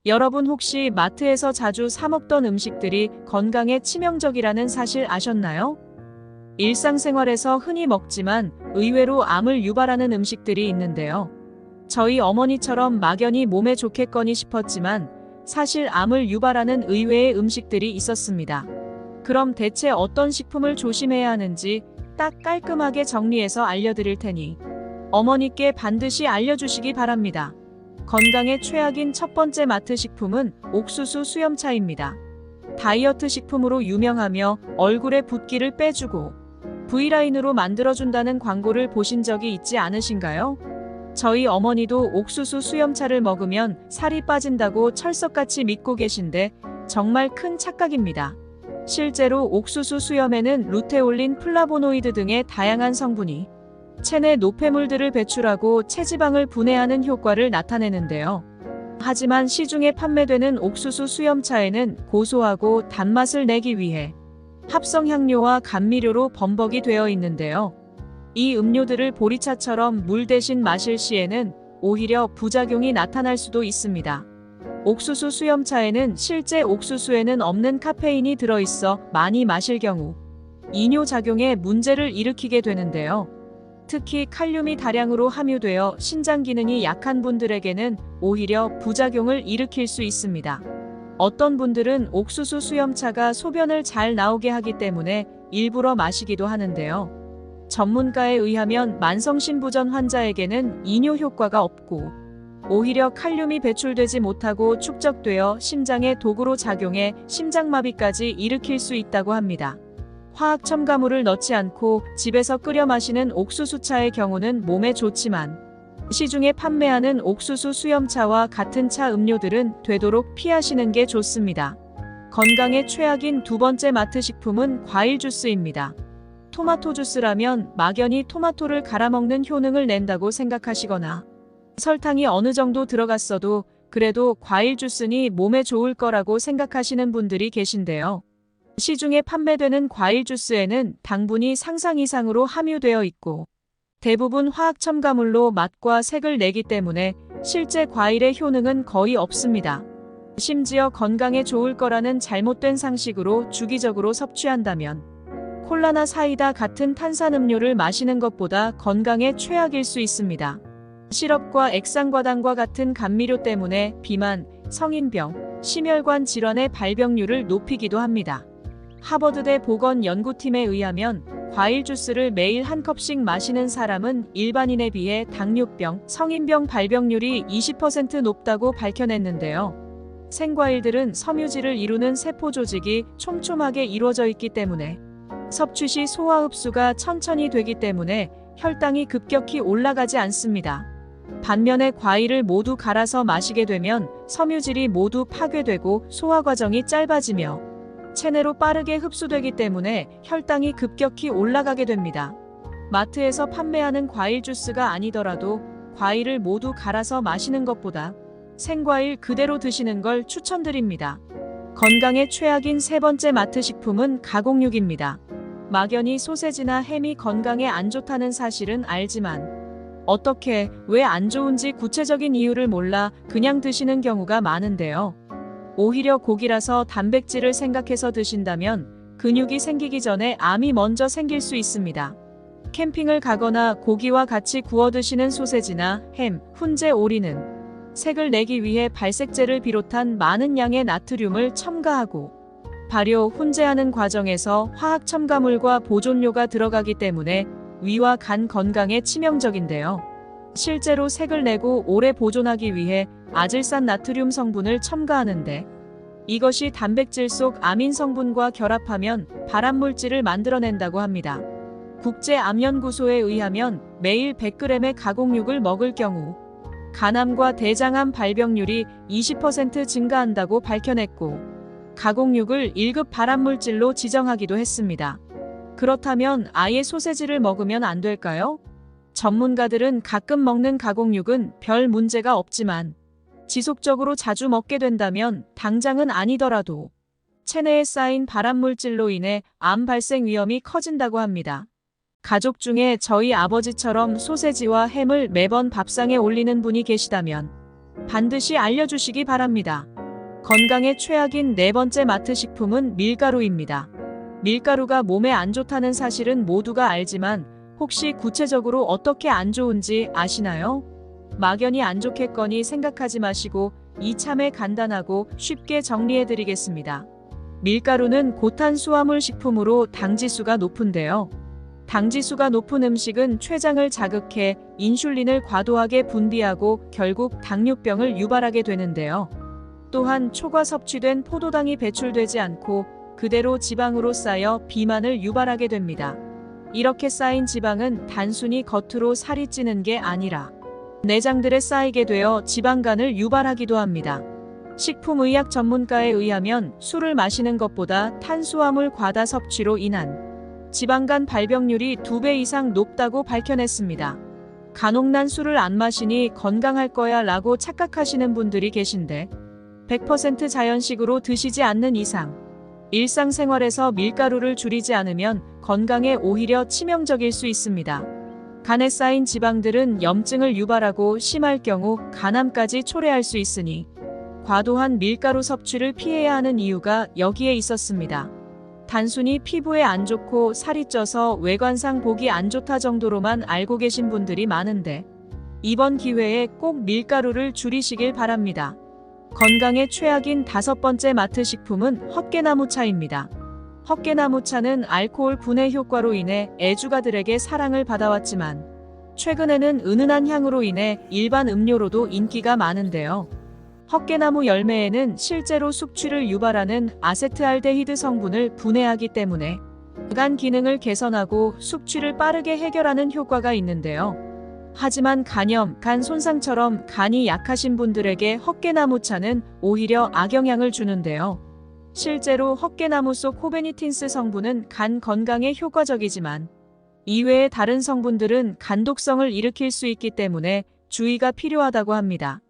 여러분 혹시 마트에서 자주 사 먹던 음식들이 건강에 치명적이라는 사실 아셨나요? 일상생활에서 흔히 먹지만 의외로 암을 유발하는 음식들이 있는데요. 저희 어머니처럼 막연히 몸에 좋겠거니 싶었지만 사실 암을 유발하는 의외의 음식들이 있었습니다. 그럼 대체 어떤 식품을 조심해야 하는지 딱 깔끔하게 정리해서 알려드릴 테니 어머니께 반드시 알려주시기 바랍니다. 건강에 최악인 첫 번째 마트 식품은 옥수수 수염차입니다. 다이어트 식품으로 유명하며 얼굴에 붓기를 빼주고 V라인으로 만들어준다는 광고를 보신 적이 있지 않으신가요? 저희 어머니도 옥수수 수염차를 먹으면 살이 빠진다고 철석같이 믿고 계신데 정말 큰 착각입니다. 실제로 옥수수 수염에는 루테올린, 플라보노이드 등의 다양한 성분이 체내 노폐물들을 배출하고 체지방을 분해하는 효과를 나타내는데요. 하지만 시중에 판매되는 옥수수 수염차에는 고소하고 단맛을 내기 위해 합성 향료와 감미료로 범벅이 되어 있는데요. 이 음료들을 보리차처럼 물 대신 마실 시에는 오히려 부작용이 나타날 수도 있습니다. 옥수수 수염차에는 실제 옥수수에는 없는 카페인이 들어있어 많이 마실 경우 이뇨작용에 문제를 일으키게 되는데요. 특히 칼륨이 다량으로 함유되어 신장 기능이 약한 분들에게는 오히려 부작용을 일으킬 수 있습니다. 어떤 분들은 옥수수 수염차가 소변을 잘 나오게 하기 때문에 일부러 마시기도 하는데요. 전문가에 의하면 만성신부전 환자에게는 이뇨 효과가 없고 오히려 칼륨이 배출되지 못하고 축적되어 심장에 도구로 작용해 심장마비까지 일으킬 수 있다고 합니다. 화학 첨가물을 넣지 않고 집에서 끓여 마시는 옥수수차의 경우는 몸에 좋지만 시중에 판매하는 옥수수 수염차와 같은 차 음료들은 되도록 피하시는 게 좋습니다. 건강에 최악인 두 번째 마트 식품은 과일 주스입니다. 토마토 주스라면 막연히 토마토를 갈아 먹는 효능을 낸다고 생각하시거나 설탕이 어느 정도 들어갔어도 그래도 과일 주스니 몸에 좋을 거라고 생각하시는 분들이 계신데요. 시중에 판매되는 과일 주스에는 당분이 상상 이상으로 함유되어 있고 대부분 화학 첨가물로 맛과 색을 내기 때문에 실제 과일의 효능은 거의 없습니다. 심지어 건강에 좋을 거라는 잘못된 상식으로 주기적으로 섭취한다면 콜라나 사이다 같은 탄산음료를 마시는 것보다 건강에 최악일 수 있습니다. 시럽과 액상과당과 같은 감미료 때문에 비만, 성인병, 심혈관 질환의 발병률을 높이기도 합니다. 하버드대 보건연구팀에 의하면 과일 주스를 매일 한 컵씩 마시는 사람은 일반인에 비해 당뇨병, 성인병 발병률이 20% 높다고 밝혀냈는데요. 생과일들은 섬유질을 이루는 세포 조직이 촘촘하게 이루어져 있기 때문에 섭취 시 소화 흡수가 천천히 되기 때문에 혈당이 급격히 올라가지 않습니다. 반면에 과일을 모두 갈아서 마시게 되면 섬유질이 모두 파괴되고 소화 과정이 짧아지며 체내로 빠르게 흡수되기 때문에 혈당이 급격히 올라가게 됩니다. 마트에서 판매하는 과일 주스가 아니더라도 과일을 모두 갈아서 마시는 것보다 생과일 그대로 드시는 걸 추천드립니다. 건강에 최악인 세 번째 마트 식품은 가공육입니다. 막연히 소세지나 햄이 건강에 안 좋다는 사실은 알지만 어떻게, 왜 안 좋은지 구체적인 이유를 몰라 그냥 드시는 경우가 많은데요. 오히려 고기라서 단백질을 생각해서 드신다면 근육이 생기기 전에 암이 먼저 생길 수 있습니다. 캠핑을 가거나 고기와 같이 구워 드시는 소세지나 햄, 훈제 오리는 색을 내기 위해 발색제를 비롯한 많은 양의 나트륨을 첨가하고 발효, 훈제하는 과정에서 화학 첨가물과 보존료가 들어가기 때문에 위와 간 건강에 치명적인데요. 실제로 색을 내고 오래 보존하기 위해 아질산 나트륨 성분을 첨가하는데 이것이 단백질 속 아민 성분과 결합하면 발암물질을 만들어낸다고 합니다. 국제암연구소에 의하면 매일 100g의 가공육을 먹을 경우 간암과 대장암 발병률이 20% 증가한다고 밝혀냈고 가공육을 1급 발암물질로 지정하기도 했습니다. 그렇다면 아예 소세지를 먹으면 안 될까요? 전문가들은 가끔 먹는 가공육은 별 문제가 없지만 지속적으로 자주 먹게 된다면 당장은 아니더라도 체내에 쌓인 발암물질로 인해 암 발생 위험이 커진다고 합니다. 가족 중에 저희 아버지처럼 소세지와 햄을 매번 밥상에 올리는 분이 계시다면 반드시 알려주시기 바랍니다. 건강에 최악인 네 번째 마트 식품은 밀가루입니다. 밀가루가 몸에 안 좋다는 사실은 모두가 알지만 혹시 구체적으로 어떻게 안 좋은지 아시나요? 막연히 안 좋겠거니 생각하지 마시고 이참에 간단하고 쉽게 정리해드리겠습니다. 밀가루는 고탄수화물 식품으로 당지수가 높은데요. 당지수가 높은 음식은 췌장을 자극해 인슐린을 과도하게 분비하고 결국 당뇨병을 유발하게 되는데요. 또한 초과 섭취된 포도당이 배출되지 않고 그대로 지방으로 쌓여 비만을 유발하게 됩니다. 이렇게 쌓인 지방은 단순히 겉으로 살이 찌는 게 아니라 내장들에 쌓이게 되어 지방간을 유발하기도 합니다. 식품의학 전문가에 의하면 술을 마시는 것보다 탄수화물 과다 섭취로 인한 지방간 발병률이 2배 이상 높다고 밝혀냈습니다. 간혹 난 술을 안 마시니 건강할 거야 라고 착각하시는 분들이 계신데 100% 자연식으로 드시지 않는 이상 일상생활에서 밀가루를 줄이지 않으면 건강에 오히려 치명적일 수 있습니다. 간에 쌓인 지방들은 염증을 유발하고 심할 경우 간암까지 초래할 수 있으니 과도한 밀가루 섭취를 피해야 하는 이유가 여기에 있었습니다. 단순히 피부에 안 좋고 살이 쪄서 외관상 보기 안 좋다 정도로만 알고 계신 분들이 많은데 이번 기회에 꼭 밀가루를 줄이시길 바랍니다. 건강에 최악인 5번째 마트 식품은 헛개나무차입니다. 헛개나무차는 알코올 분해 효과로 인해 애주가들에게 사랑을 받아왔지만 최근에는 은은한 향으로 인해 일반 음료로도 인기가 많은데요. 헛개나무 열매에는 실제로 숙취를 유발하는 아세트알데히드 성분을 분해하기 때문에 간 기능을 개선하고 숙취를 빠르게 해결하는 효과가 있는데요. 하지만 간염, 간 손상처럼 간이 약하신 분들에게 헛개나무차는 오히려 악영향을 주는데요. 실제로 헛개나무 속 호베니틴스 성분은 간 건강에 효과적이지만 이외의 다른 성분들은 간독성을 일으킬 수 있기 때문에 주의가 필요하다고 합니다.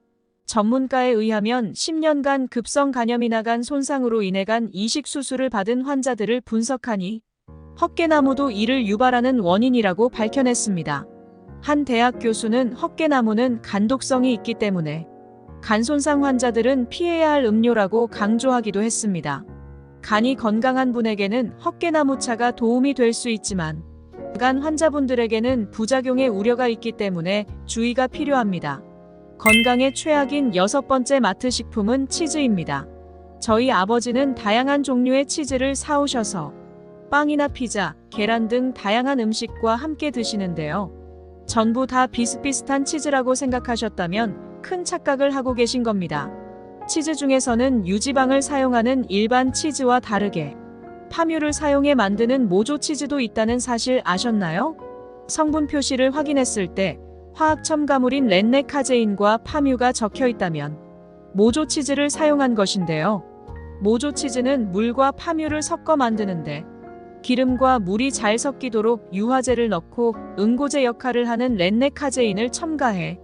전문가에 의하면 10년간 급성 간염이나 간 손상으로 인해 간 이식 수술을 받은 환자들을 분석하니 헛개나무도 이를 유발하는 원인이라고 밝혀냈습니다. 한 대학 교수는 헛개나무는 간독성이 있기 때문에 간 손상 환자들은 피해야 할 음료라고 강조하기도 했습니다. 간이 건강한 분에게는 헛개나무차가 도움이 될 수 있지만 간 환자분들에게는 부작용의 우려가 있기 때문에 주의가 필요합니다. 건강에 최악인 6번째 마트 식품은 치즈입니다. 저희 아버지는 다양한 종류의 치즈를 사오셔서 빵이나 피자, 계란 등 다양한 음식과 함께 드시는데요. 전부 다 비슷비슷한 치즈라고 생각하셨다면 큰 착각을 하고 계신 겁니다. 치즈 중에서는 유지방을 사용하는 일반 치즈와 다르게 파뮤를 사용해 만드는 모조 치즈도 있다는 사실 아셨나요? 성분 표시를 확인했을 때 화학 첨가물인 렌네카제인과 파뮤가 적혀 있다면 모조 치즈를 사용한 것인데요. 모조 치즈는 물과 파뮤를 섞어 만드는데 기름과 물이 잘 섞이도록 유화제를 넣고 응고제 역할을 하는 렌네카제인을 첨가해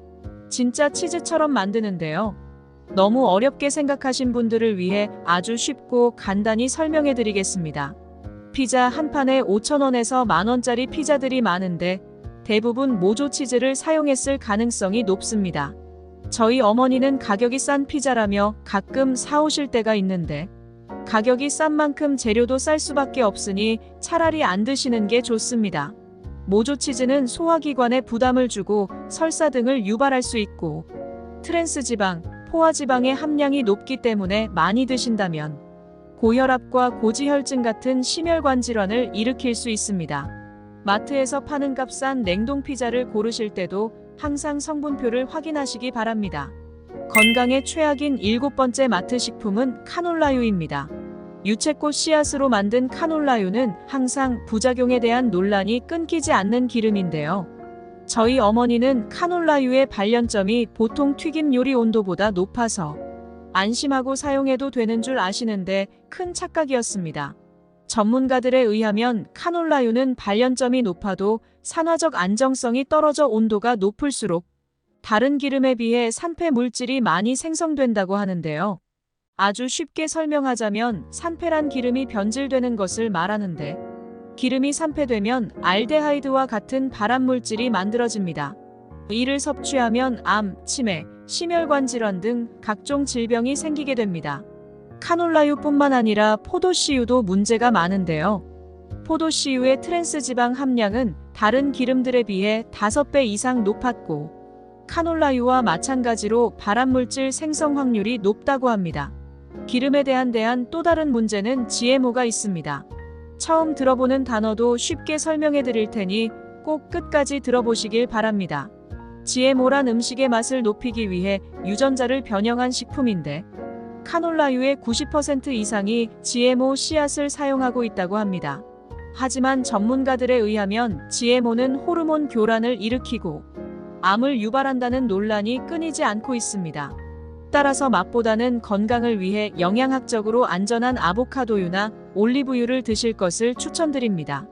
진짜 치즈처럼 만드는데요. 너무 어렵게 생각하신 분들을 위해 아주 쉽고 간단히 설명해 드리겠습니다. 피자 한 판에 5,000원에서 만원짜리 피자들이 많은데 대부분 모조 치즈를 사용했을 가능성이 높습니다. 저희 어머니는 가격이 싼 피자라며 가끔 사오실 때가 있는데 가격이 싼 만큼 재료도 쌀 수밖에 없으니 차라리 안 드시는 게 좋습니다. 모조 치즈는 소화기관에 부담을 주고 설사 등을 유발할 수 있고 트랜스지방, 포화지방의 함량이 높기 때문에 많이 드신다면 고혈압과 고지혈증 같은 심혈관 질환을 일으킬 수 있습니다. 마트에서 파는 값싼 냉동 피자를 고르실 때도 항상 성분표를 확인하시기 바랍니다. 건강에 최악인 7번째 마트 식품은 카놀라유입니다. 유채꽃 씨앗으로 만든 카놀라유는 항상 부작용에 대한 논란이 끊기지 않는 기름인데요. 저희 어머니는 카놀라유의 발연점이 보통 튀김 요리 온도보다 높아서 안심하고 사용해도 되는 줄 아시는데 큰 착각이었습니다. 전문가들에 의하면 카놀라유는 발연점이 높아도 산화적 안정성이 떨어져 온도가 높을수록 다른 기름에 비해 산패 물질이 많이 생성된다고 하는데요. 아주 쉽게 설명하자면 산패란 기름이 변질되는 것을 말하는데 기름이 산패되면 알데하이드와 같은 발암물질이 만들어집니다. 이를 섭취하면 암, 치매, 심혈관 질환 등 각종 질병이 생기게 됩니다. 카놀라유뿐만 아니라 포도씨유도 문제가 많은데요. 포도씨유의 트랜스지방 함량은 다른 기름들에 비해 5배 이상 높았고, 카놀라유와 마찬가지로 발암물질 생성 확률이 높다고 합니다. 기름에 대한 또 다른 문제는 GMO가 있습니다. 처음 들어보는 단어도 쉽게 설명해 드릴 테니 꼭 끝까지 들어보시길 바랍니다. GMO란 음식의 맛을 높이기 위해 유전자를 변형한 식품인데, 카놀라유의 90% 이상이 GMO 씨앗을 사용하고 있다고 합니다. 하지만 전문가들에 의하면 GMO는 호르몬 교란을 일으키고 암을 유발한다는 논란이 끊이지 않고 있습니다. 따라서 맛보다는 건강을 위해 영양학적으로 안전한 아보카도유나 올리브유를 드실 것을 추천드립니다.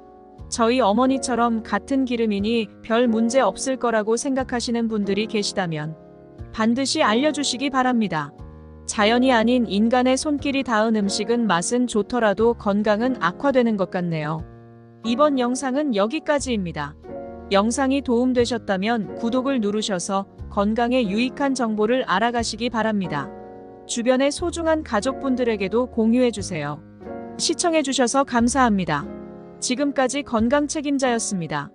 저희 어머니처럼 같은 기름이니 별 문제 없을 거라고 생각하시는 분들이 계시다면 반드시 알려주시기 바랍니다. 자연이 아닌 인간의 손길이 닿은 음식은 맛은 좋더라도 건강은 악화되는 것 같네요. 이번 영상은 여기까지입니다. 영상이 도움되셨다면 구독을 누르셔서 건강에 유익한 정보를 알아가시기 바랍니다. 주변의 소중한 가족분들에게도 공유해주세요. 시청해주셔서 감사합니다. 지금까지 건강책임자였습니다.